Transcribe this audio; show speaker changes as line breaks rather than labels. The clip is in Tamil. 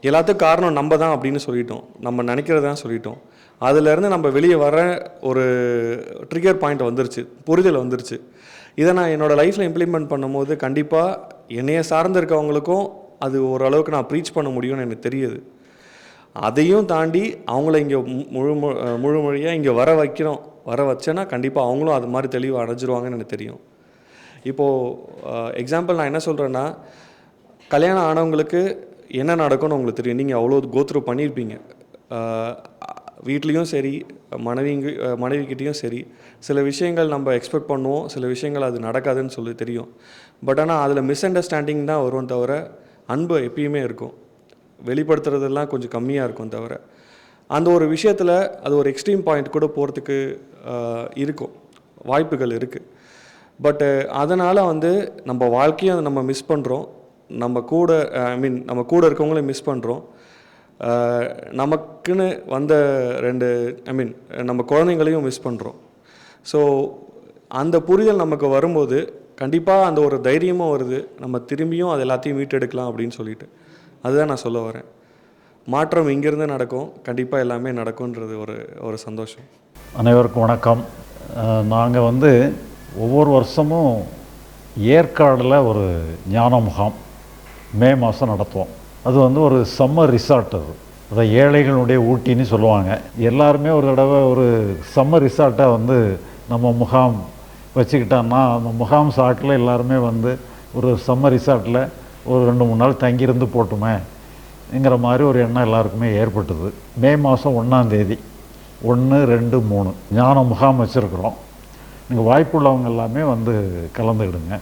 எல்லாத்துக்கும் காரணம் நம்ம தான் அப்படின்னு சொல்லிட்டோம். நம்ம நினைக்கிறது தான் சொல்லிட்டோம். அதுலேருந்து நம்ம வெளியே வர ஒரு ட்ரிகர் பாயிண்ட் வந்துருச்சு, புரிதல் வந்துருச்சு. இதை நான் என்னோடய லைஃப்பில் இம்ப்ளிமெண்ட் பண்ணும்போது கண்டிப்பாக என்னைய சார்ந்து இருக்கவங்களுக்கும் அது ஓரளவுக்கு நான் ப்ரீச் பண்ண முடியும்னு எனக்கு தெரியுது. அதையும் தாண்டி அவங்கள இங்கே முழுமொழியாக இங்கே வர வச்சேன்னா கண்டிப்பாக அவங்களும் அது மாதிரி தெளிவு அடைஞ்சிருவாங்கன்னு எனக்கு தெரியும். இப்போது எக்ஸாம்பிள் நான் என்ன சொல்கிறேன்னா, கல்யாணம் ஆனவங்களுக்கு என்ன நடக்கும்னு உங்களுக்கு தெரியும். நீங்கள் அவ்வளோ கோத்ரூ பண்ணியிருப்பீங்க. வீட்லேயும் சரி, மனைவிக்கிட்டேயும் சரி, சில விஷயங்கள் நம்ம எக்ஸ்பெக்ட் பண்ணுவோம், சில விஷயங்கள் அது நடக்காதுன்னு சொல்லி தெரியும். பட் ஆனால் அதில் மிஸ் அண்டர்ஸ்டாண்டிங் தான் வரும் தவிர அன்பு எப்பயுமே இருக்கும். வெளிப்படுத்துறதெல்லாம் கொஞ்சம் கம்மியாக இருக்கும் தவிர அந்த ஒரு விஷயத்தில் அது ஒரு எக்ஸ்ட்ரீம் பாயிண்ட் கூட போகிறதுக்கு இருக்கும், வாய்ப்புகள் இருக்குது. பட்டு அதனால் நம்ம வாழ்க்கையை நம்ம மிஸ் பண்ணுறோம். நம்ம கூட இருக்கவங்களையும் மிஸ் பண்ணுறோம். நமக்குன்னு வந்த நம்ம குழந்தைங்களையும் மிஸ் பண்ணுறோம். ஸோ அந்த புரிதல் நமக்கு வரும்போது கண்டிப்பாக அந்த ஒரு தைரியமும் வருது, நம்ம திரும்பியும் அது எல்லாத்தையும் மீட்டெடுக்கலாம் அப்படின்னு சொல்லிட்டு. அதுதான் நான் சொல்ல வரேன். மாற்றம் இங்கேருந்து நடக்கும், கண்டிப்பாக எல்லாமே நடக்கும்ன்றது ஒரு சந்தோஷம்.
அனைவருக்கும் வணக்கம். நாங்கள் ஒவ்வொரு வருஷமும் ஏற்காடில் ஒரு ஞான முகாம் மே மாதம் நடத்துவோம். அது ஒரு சம்மர் ரிசார்ட். அதை ஏழைகளுடைய ஊட்டின்னு சொல்லுவாங்க. எல்லாருமே ஒரு தடவை ஒரு சம்மர் ரிசார்ட்டை நம்ம முகாம் வச்சுக்கிட்டோன்னா அந்த முகாம் சாட்டில் எல்லாருமே ஒரு சம்மர் ரிசார்ட்டில் ஒரு 2-3 நாள் தங்கியிருந்து போட்டுமேங்கிற மாதிரி ஒரு எண்ணம் எல்லாருக்குமே ஏற்பட்டது. மே மாதம் 1ஆம் தேதி 1, 2, 3 ஞான முகாம் வச்சுருக்குறோம். நீங்கள் வாய்ப்புள்ளவங்க எல்லாமே கலந்துக்கிடுங்க.